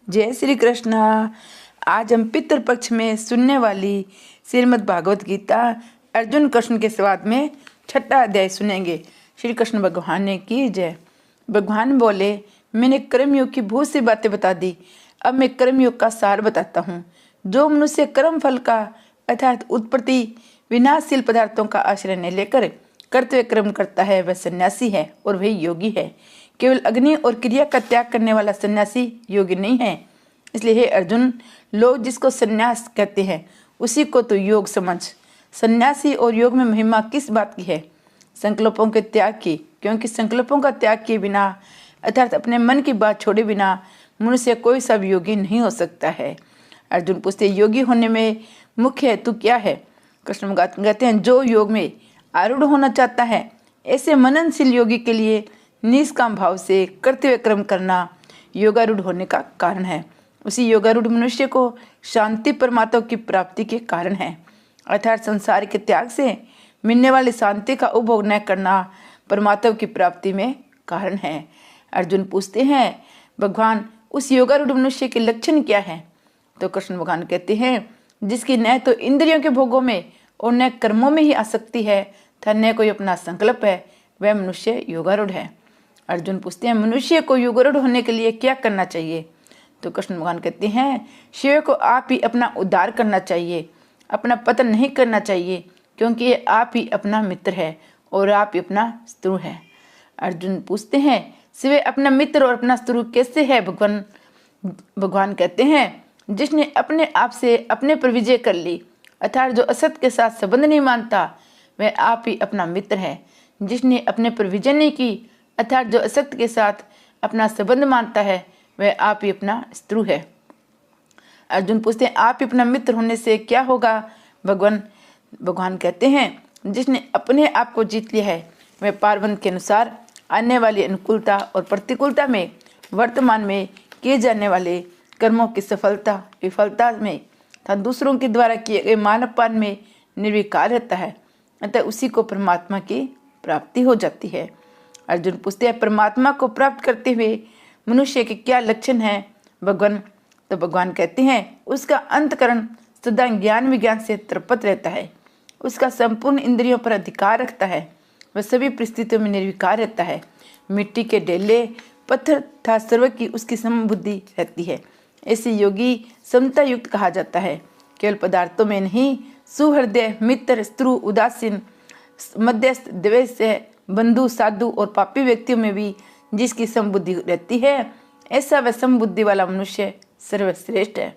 जय श्री कृष्ण। आज हम पितृपक्ष में सुनने वाली श्रीमद् भागवत गीता अर्जुन कृष्ण के संवाद में 6वां अध्याय सुनेंगे। श्री कृष्ण भगवान ने की जय। भगवान बोले, मैंने कर्मयोग की बहुत सी बातें बता दी, अब मैं कर्मयोग का सार बताता हूँ। जो मनुष्य कर्म फल का अर्थात उत्पत्ति विनाशशील पदार्थों का आश्रय न लेकर कर्तव्य कर्म करता है, वह सन्यासी है और वही योगी है। केवल अग्नि और क्रिया का त्याग करने वाला सन्यासी योगी नहीं है। इसलिए हे अर्जुन, लोग जिसको सन्यास कहते हैं उसी को तो योग समझ। सन्यासी और योग में महिमा किस बात की है? संकल्पों के त्याग की, क्योंकि संकल्पों का त्याग किए बिना अर्थात अपने मन की बात छोड़े बिना मनुष्य कोई सा भी योगी नहीं हो सकता है। अर्जुन पूछते, योगी होने में मुख्य हेतु क्या है? कृष्ण कहते हैं, जो योग में आरूढ़ होना चाहता है ऐसे मननशील योगी के लिए निष्काम भाव से कर्तव्य कर्म करना योगारूढ़ होने का कारण है। उसी योगारूढ़ मनुष्य को शांति परमात्मा की प्राप्ति के कारण है, अर्थात संसार के त्याग से मिलने वाली शांति का उपभोग न करना परमात्मा की प्राप्ति में कारण है। अर्जुन पूछते हैं, भगवान उस योगारूढ़ मनुष्य के लक्षण क्या है? तो कृष्ण भगवान कहते हैं, जिसकी न तो इंद्रियों के भोगों में और न कर्मों में ही आसक्ति है तथा न कोई अपना संकल्प है, वह मनुष्य योगारूढ़ है। अर्जुन पूछते हैं, मनुष्य को योगारूढ़ होने के लिए क्या करना चाहिए? तो कृष्ण भगवान कहते हैं, शिव को आप ही अपना उद्धार करना चाहिए, अपना पतन नहीं करना चाहिए, क्योंकि ये आप ही अपना मित्र है और आप ही अपना शत्रु है। अर्जुन पूछते हैं, शिव अपना मित्र और अपना शत्रु कैसे है? भगवान कहते हैं, जिसने अपने आप से अपने पर विजय कर ली, अर्थात जो असत के साथ संबंध नहीं मानता, वह आप ही अपना मित्र है। जिसने अपने पर विजय नहीं की, अर्थात जो असत्य के साथ अपना संबंध मानता है, वह आप ही अपना शत्रु है। अर्जुन पूछते हैं, आप ही अपना मित्र होने से क्या होगा? भगवान कहते हैं, जिसने अपने आप को जीत लिया है, वह पार्वण के अनुसार आने वाली अनुकूलता और प्रतिकूलता में वर्तमान में किए जाने वाले कर्मों की सफलता विफलता में तथा दूसरों के द्वारा किए गए मानवपान में निर्विकार रहता है, अतः उसी को परमात्मा की प्राप्ति हो जाती है। अर्जुन पूछते हैं, परमात्मा को प्राप्त करते हुए मनुष्य के क्या लक्षण हैं? तो भगवान कहते हैं, उसका अंतकरण सदा ज्ञान विज्ञान से तृप्त रहता है, उसका संपूर्ण इंद्रियों पर अधिकार रखता है, वह सभी परिस्थितियों में निर्विकार रहता है। मिट्टी के डेले पत्थर तथा सर्व की उसकी समबुद्धि रहती है। ऐसे योगी समता युक्त कहा जाता है। केवल पदार्थों में नहीं, सुहृदय मित्र शत्रु उदासीन मध्यस्थ द्वेष बंधु साधु और पापी व्यक्तियों में भी जिसकी समबुद्धि रहती है, ऐसा वह समबुद्धि वाला मनुष्य सर्वश्रेष्ठ है।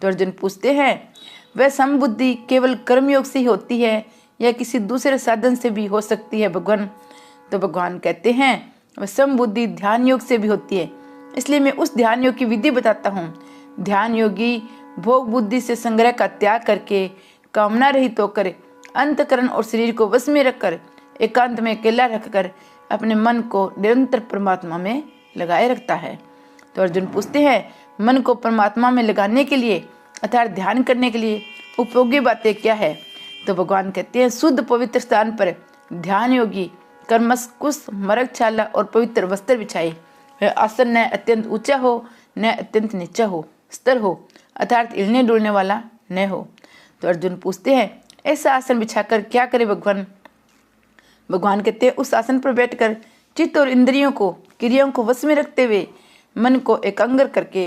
तो अर्जुन पूछते हैं, वह समबुद्धि केवल कर्मयोग से ही होती है या किसी दूसरे साधन से भी हो सकती है? तो भगवान कहते हैं, वह समबुद्धि ध्यान योग से भी होती है। इसलिए मैं उस ध्यान योग की विधि बताता हूँ। ध्यान योगी भोग बुद्धि से संग्रह का त्याग करके कामना रहित होकर अंतकरण और शरीर को वश में रखकर एकांत में अकेला रखकर अपने मन को निरंतर परमात्मा में लगाए रखता है। तो अर्जुन पूछते हैं, मन को परमात्मा में लगाने के लिए अर्थात ध्यान करने के लिए उपयोगी बातें क्या है? तो भगवान कहते हैं, शुद्ध पवित्र स्थान पर ध्यान योगी कर्मश कुश मरगछाला और पवित्र वस्त्र बिछाए। वह आसन न अत्यंत ऊंचा हो न अत्यंत नीचा हो, स्थिर हो, अर्थात हिलने डुलने वाला न हो। तो अर्जुन पूछते हैं, ऐसा आसन बिछाकर क्या करे? भगवान कहते हैं, उस आसन पर बैठकर चित्त और इंद्रियों को क्रियाओं को वश में रखते हुए मन को एकाग्र करके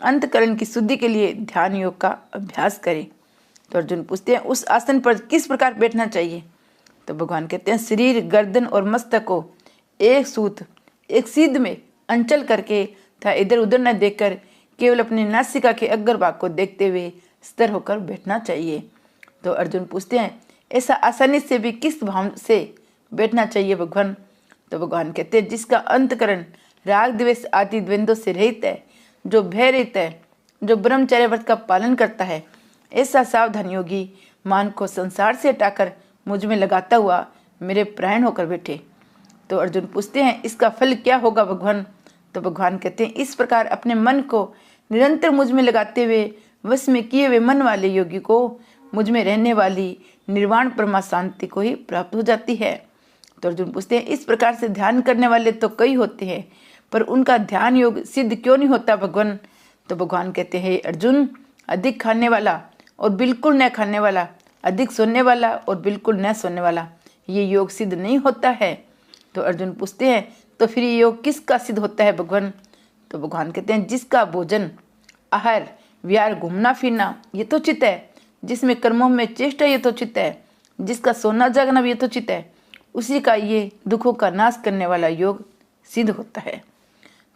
अंतकरण की शुद्धि के लिए ध्यान योग का अभ्यास करें। तो अर्जुन पूछते हैं, उस आसन पर किस प्रकार बैठना चाहिए? तो भगवान कहते हैं, शरीर गर्दन और मस्तक को एक सूत्र एक सीध में अंचल करके तथा इधर उधर न देखकर केवल अपनी नासिका के अग्र भाग को देखते हुए स्थिर होकर बैठना चाहिए। तो अर्जुन पूछते हैं, ऐसा आसानी से भी किस भाव से बैठना चाहिए? तो भगवान कहते हैं, जिसका अंतकरण राग द्वेष आदि द्वंद्वों से रहित है, जो भय रहित है, जो ब्रह्मचर्य व्रत का पालन करता है, ऐसा सावधान योगी मान को संसार से हटाकर मुझ में लगाता हुआ मेरे प्राण होकर बैठे। तो अर्जुन पूछते हैं, इसका फल क्या होगा? तो भगवान कहते हैं, इस प्रकार अपने मन को निरंतर मुझ में लगाते हुए वश में किए हुए मन वाले योगी को मुझ में रहने वाली निर्वाण परमा शांति को ही प्राप्त हो जाती है। तो अर्जुन पूछते हैं, इस प्रकार से ध्यान करने वाले तो कई होते हैं, पर उनका ध्यान योग सिद्ध क्यों नहीं होता? तो भगवान कहते हैं अर्जुन, अधिक खाने वाला और बिल्कुल न खाने वाला, अधिक सोने वाला और बिल्कुल न सोने वाला, ये योग सिद्ध नहीं होता है। तो अर्जुन पूछते हैं तो फिर ये योग किसका सिद्ध होता है भगवान? तो भगवान कहते हैं जिसका भोजन, आहार, विहार, घूमना फिरना यथोचित है, जिसमें कर्मों में चेष्टा यथोचित है, जिसका सोना जागना भी यथोचित है, उसी का ये दुखों का नाश करने वाला योग सिद्ध होता है।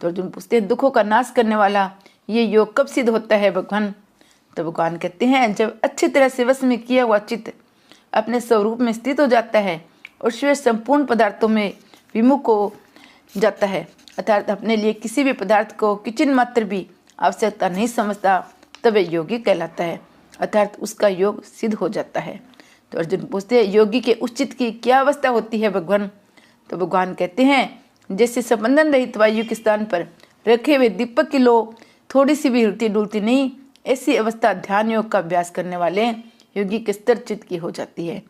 तो अर्जुन पूछते हैं दुखों का नाश करने वाला ये योग कब सिद्ध होता है भगवान? तो भगवान कहते हैं जब अच्छी तरह से वश में किया हुआ चित्त अपने स्वरूप में स्थित हो जाता है और स्वयं संपूर्ण पदार्थों में विमुख हो जाता है, अर्थात अपने लिए किसी भी पदार्थ को किंचित मात्र भी आवश्यकता नहीं समझता, तब वह योगी कहलाता है, अर्थात उसका योग सिद्ध हो जाता है। तो अर्जुन पूछते हैं योगी के उस चित्त की क्या अवस्था होती है भगवान? तो भगवान कहते हैं जैसे संबंधन रहित वायु के स्थान पर रखे हुए दीपक की लो थोड़ी सी भी हिलती डुलती नहीं, ऐसी अवस्था ध्यान योग का अभ्यास करने वाले योगी के स्तर चित्त की हो जाती है।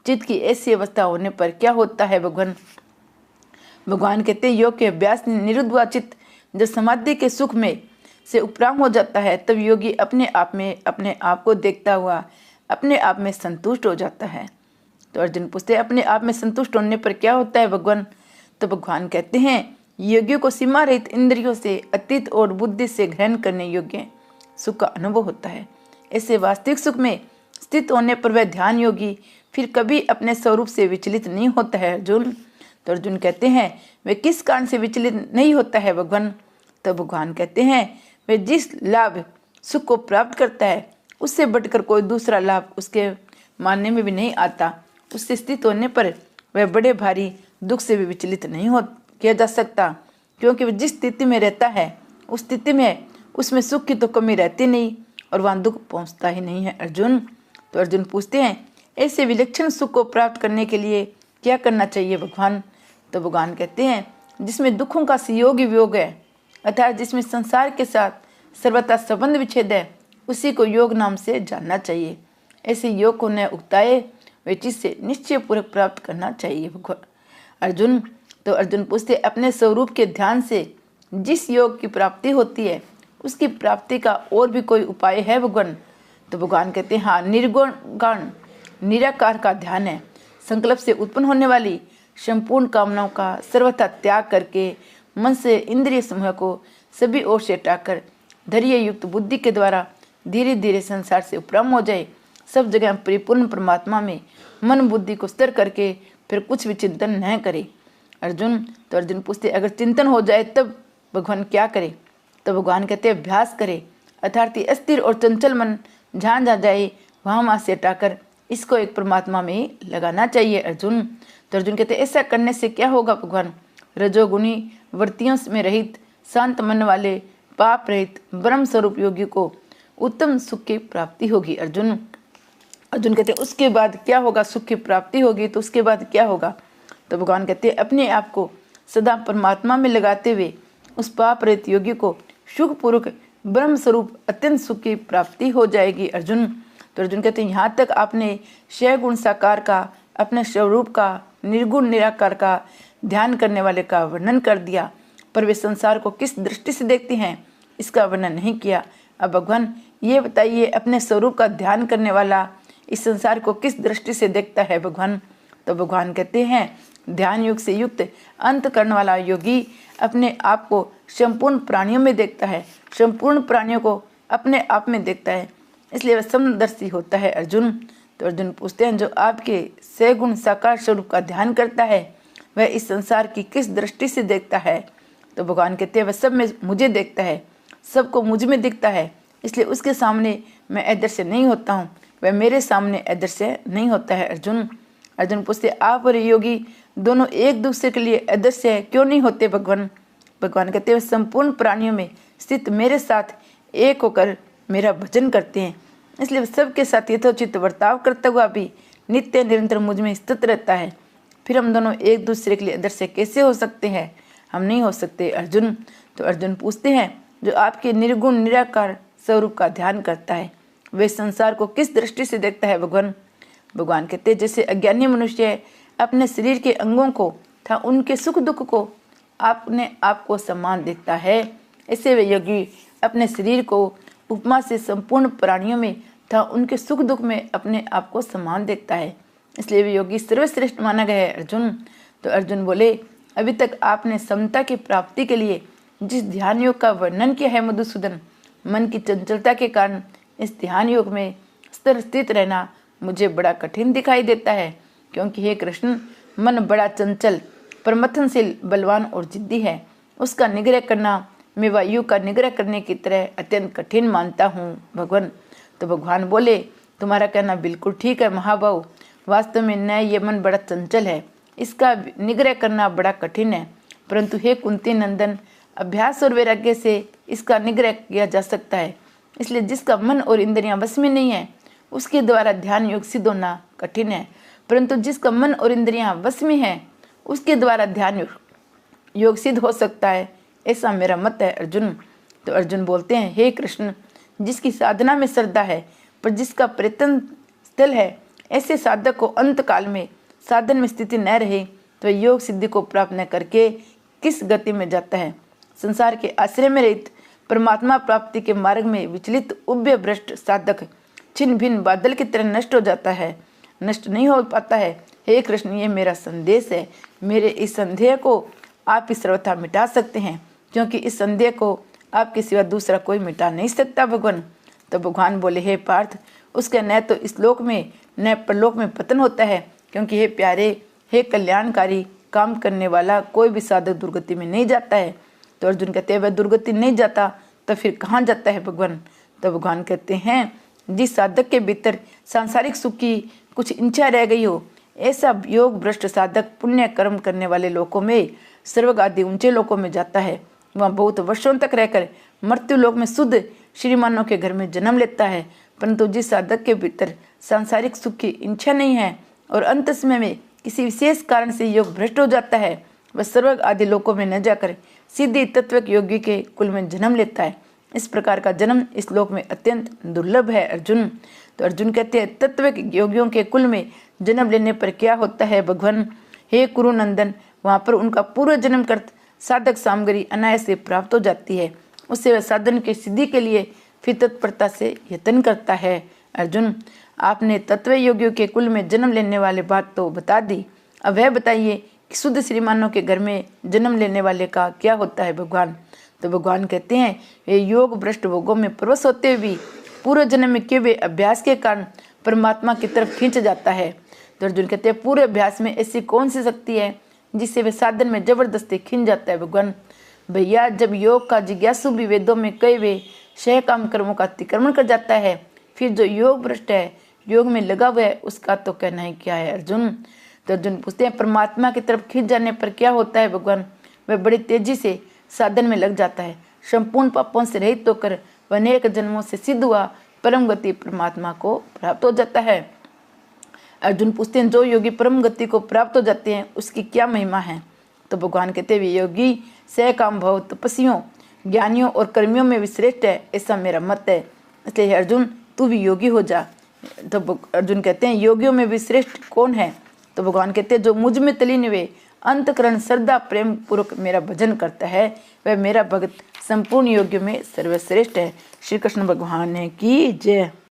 चित्त की ऐसी अवस्था होने पर क्या होता है भगवान? भगवान कहते हैं योग के अभ्यास निरुद्ध हुआ चित्त जब समाधि के सुख में से उपराम हो जाता है, तब योगी अपने आप में अपने आप को देखता हुआ अपने आप में संतुष्ट हो जाता है। तो अर्जुन पूछते हैं अपने आप में संतुष्ट होने पर क्या होता है भगवान? तो भगवान कहते हैं योगियों को सीमा रहित इंद्रियों से अतीत और बुद्धि से ग्रहण करने योग्य सुख का अनुभव होता है। ऐसे वास्तविक सुख में स्थित होने पर वह ध्यान योगी फिर कभी अपने स्वरूप से विचलित नहीं होता है अर्जुन। तो अर्जुन कहते हैं वे किस कारण से विचलित नहीं होता है भगवान? तो भगवान कहते हैं वे जिस लाभ सुख को प्राप्त करता है उससे बढ़कर कोई दूसरा लाभ उसके मानने में भी नहीं आता। उससे स्थित होने पर वह बड़े भारी दुख से भी विचलित नहीं हो किया जा सकता, क्योंकि वह जिस स्थिति में रहता है उस स्थिति में उसमें सुख की तो कमी रहती नहीं और वहाँ दुख पहुँचता ही नहीं है अर्जुन। तो अर्जुन पूछते हैं ऐसे विलक्षण सुख को प्राप्त करने के लिए क्या करना चाहिए भगवान? तो भगवान कहते हैं जिसमें दुखों का संयोग वियोग है, अर्थात जिसमें संसार के साथ सर्वथा संबंध विच्छेद है, उसी को योग नाम से जानना चाहिए। ऐसे योग को न उगताए वे चीज से निश्चय पूर्वक प्राप्त करना चाहिए भगवान अर्जुन। तो अर्जुन पूछते अपने स्वरूप के ध्यान से जिस योग की प्राप्ति होती है उसकी प्राप्ति का और भी कोई उपाय है भगवान? तो भगवान कहते हैं हाँ, निर्गुण गण निराकार का ध्यान है। संकल्प से उत्पन्न होने वाली संपूर्ण कामनाओं का सर्वथा त्याग करके मन से इंद्रिय समूह को सभी ओर से हटाकर धैर्य युक्त बुद्धि के द्वारा धीरे धीरे संसार से उपराम हो जाए, सब जगह परिपूर्ण परमात्मा में मन बुद्धि को स्थिर करके फिर कुछ भी चिंतन न करे अर्जुन। तो अर्जुन पूछते अगर चिंतन हो जाए तब भगवान क्या करे? तो भगवान कहते अभ्यास करे, अर्थात अस्थिर और चंचल मन जहाँ जहाँ जाए वहाँ से हटाकर इसको एक परमात्मा में लगाना चाहिए अर्जुन। तो अर्जुन कहते ऐसा करने से क्या होगा भगवान? रजोगुणी वृत्तियों में रहित शांत मन वाले पाप रहित ब्रह्म स्वरूप योगी को उत्तम सुख की प्राप्ति होगी अर्जुन। अर्जुन कहते उसके बाद क्या होगा? सुख की प्राप्ति होगी तो उसके बाद क्या होगा? तो भगवान कहते अपने आप को सदा परमात्मा में लगाते हुए उस पाप रहित योगी को सुखपूर्वक ब्रह्म स्वरूप अत्यंत सुख की प्राप्ति हो जाएगी अर्जुन। तो अर्जुन कहते हैं यहाँ तक आपने क्षय गुण साकार का, अपने स्वरूप का, निर्गुण निराकार का ध्यान करने वाले का वर्णन कर दिया, पर वे संसार को किस दृष्टि से देखते हैं इसका वर्णन नहीं किया। अब भगवान ये बताइए अपने स्वरूप का ध्यान करने वाला इस संसार को किस दृष्टि से देखता है भगवान? तो भगवान कहते हैं ध्यान युग से युक्त अंत करने वाला योगी अपने आप को संपूर्ण प्राणियों में देखता है, संपूर्ण प्राणियों को अपने आप में देखता है, इसलिए वह समदर्शी होता है अर्जुन। तो अर्जुन पूछते हैं जो आपके सगुण साकार स्वरूप का ध्यान करता है वह इस संसार की किस दृष्टि से देखता है? तो भगवान कहते हैं वह सब में मुझे देखता है, सबको मुझ में दिखता है, इसलिए उसके सामने मैं अदृश्य नहीं होता हूँ, वह मेरे सामने अदृश्य नहीं होता है अर्जुन। अर्जुन पूछते आप और योगी दोनों एक दूसरे के लिए अदृश्य क्यों नहीं होते भगवान? भगवान कहते हैं संपूर्ण प्राणियों में स्थित मेरे साथ एक होकर मेरा भजन करते हैं, इसलिए सबके साथ यथोचित बर्ताव करता हुआ भी नित्य निरंतर मुझ में स्थित रहता है। फिर हम दोनों एक दूसरे के लिए अदृश्य कैसे हो सकते हैं? हम नहीं हो सकते अर्जुन। तो अर्जुन पूछते हैं जो आपके निर्गुण निराकार स्वरूप का ध्यान करता है वे संसार को किस दृष्टि से देखता है भगवान? भगवान कहते हैं जैसे अज्ञानी मनुष्य अपने शरीर के अंगों को तथा उनके सुख दुख को अपने आप को समान देखता है, ऐसे वे योगी अपने शरीर को उपमा से संपूर्ण प्राणियों में तथा उनके सुख दुख में अपने आप को समान देखता है, इसलिए वे योगी सर्वश्रेष्ठ माना गया है। अर्जुन तो अर्जुन बोले, अभी तक आपने समता की प्राप्ति के लिए जिस ध्यान योग का वर्णन किया है मधुसूदन, मन की चंचलता के कारण इस ध्यान योग में स्थित रहना मुझे बड़ा कठिन दिखाई देता है, क्योंकि हे कृष्ण, मन बड़ा चंचल, प्रमथनशील, बलवान और जिद्दी है। उसका निग्रह करना मैं वायु का निग्रह करने की तरह अत्यंत कठिन मानता हूँ भगवान। तो भगवान बोले, तुम्हारा कहना बिल्कुल ठीक है महाभाव, वास्तव में न ये मन बड़ा चंचल है, इसका निग्रह करना बड़ा कठिन है, परंतु हे कुंती नंदन, अभ्यास और वैराग्य से इसका निग्रह किया जा सकता है। इसलिए जिसका मन और इंद्रियां वश में नहीं है उसके द्वारा ध्यान योग सिद्ध होना कठिन है, परंतु जिसका मन और इंद्रियां वश में है उसके द्वारा ध्यान योग सिद्ध हो सकता है, ऐसा मेरा मत है अर्जुन। तो अर्जुन बोलते हैं, हे कृष्ण, जिसकी साधना में श्रद्धा है पर जिसका प्रयत्न स्थल है, ऐसे साधक को अंत काल में साधन में स्थिति न रहे तो योग सिद्धि को प्राप्त न करके किस गति में जाता है। संसार के आश्रय में रहित परमात्मा प्राप्ति के मार्ग में विचलित उभ्य भ्रष्ट साधक छिन्न भिन्न बादल की तरह नष्ट हो जाता है, नष्ट नहीं हो पाता है। हे कृष्ण, ये मेरा संदेश है, मेरे इस संदेह को आप इस सर्वथा मिटा सकते हैं, क्योंकि इस संदेह को आपके सिवा दूसरा कोई मिटा नहीं सकता भगवान। तो भगवान बोले, हे पार्थ, उसके न तो इस लोक में न परलोक में पतन होता है, क्योंकि हे प्यारे, हे कल्याणकारी, काम करने वाला कोई भी साधक दुर्गति में नहीं जाता है। तो अर्जुन कहते हैं, वह दुर्गति नहीं जाता तो फिर कहाँ जाता है भगवान। तो भगवान कहते हैं, जिस साधक के भीतर सांसारिक सुख की कुछ इच्छा रह गई हो, ऐसा योग भ्रष्ट साधक पुण्य कर्म करने वाले लोकों में, स्वर्ग आदि ऊंचे लोकों में जाता है। वहाँ बहुत वर्षों तक रहकर मृत्यु लोक में शुद्ध श्रीमानों के घर में जन्म लेता है। परंतु जिस साधक के भीतर सांसारिक सुख की इच्छा नहीं है और अंत समय में किसी विशेष कारण से योग भ्रष्ट हो जाता है, वह स्वर्ग आदि लोकों में न जाकर सीधे तत्विक योगी के कुल में जन्म लेता है। इस प्रकार का जन्म इस लोक में अत्यंत दुर्लभ है अर्जुन। तो अर्जुन कहते हैं, तत्विक योगियों के कुल में जन्म लेने पर क्या होता है भगवान। हे कुरुनंदन, वहाँ पर उनका पूर्व जन्म कर साधक सामग्री अनायास से प्राप्त हो जाती है। उससे वह साधन की सिद्धि के लिए फिर तत्परता से यत्न करता है। अर्जुन, आपने तत्व योगियों के कुल में जन्म लेने वाले बात तो बता दी, अब वह बताइए कि शुद्ध श्रीमानों के घर में जन्म लेने वाले का क्या होता है भगवान। तो भगवान कहते हैं, वे योग भ्रष्ट भोगों में प्रवश होते हुए पूर्व जन्म में किए हुए अभ्यास के कारण परमात्मा की तरफ खींच जाता है। तो अर्जुन कहते हैं, पूरे अभ्यास में ऐसी कौन सी शक्ति है जिससे वे साधन में जबरदस्ती खींच जाता है भगवान। भैया, जब योग का जिज्ञासु भी वेदों में कई वे शह काम कर्मों का अतिक्रमण कर जाता है, फिर जो योग भ्रष्ट है, योग में लगा हुआ है, उसका तो कहना ही क्या है अर्जुन। तो अर्जुन पूछते हैं, परमात्मा की तरफ खींच जाने पर क्या होता है भगवान। वह बड़ी तेजी से साधन में लग जाता है, संपूर्ण पापों से रहित होकर वह अनेक जन्मों से सिद्ध हुआ परम गति परमात्मा को प्राप्त हो जाता है। अर्जुन पूछते हैं, जो योगी परम गति को प्राप्त हो जाते हैं उसकी क्या महिमा है। तो भगवान कहते हैं, योगी सह काम भव तपस्वियों, ज्ञानियों और कर्मियों में विश्रेष्ठ है, ऐसा मेरा मत है। इसलिए अर्जुन, तू भी योगी हो जा। तो अर्जुन कहते हैं, योगियों में विश्रेष्ठ कौन है। तो भगवान कहते हैं, जो मुझ में तलीन वे अंतकरण श्रद्धा प्रेम पूर्वक मेरा भजन करता है, वह मेरा भक्त संपूर्ण योगियों में सर्वश्रेष्ठ है। श्री कृष्ण भगवान की जय।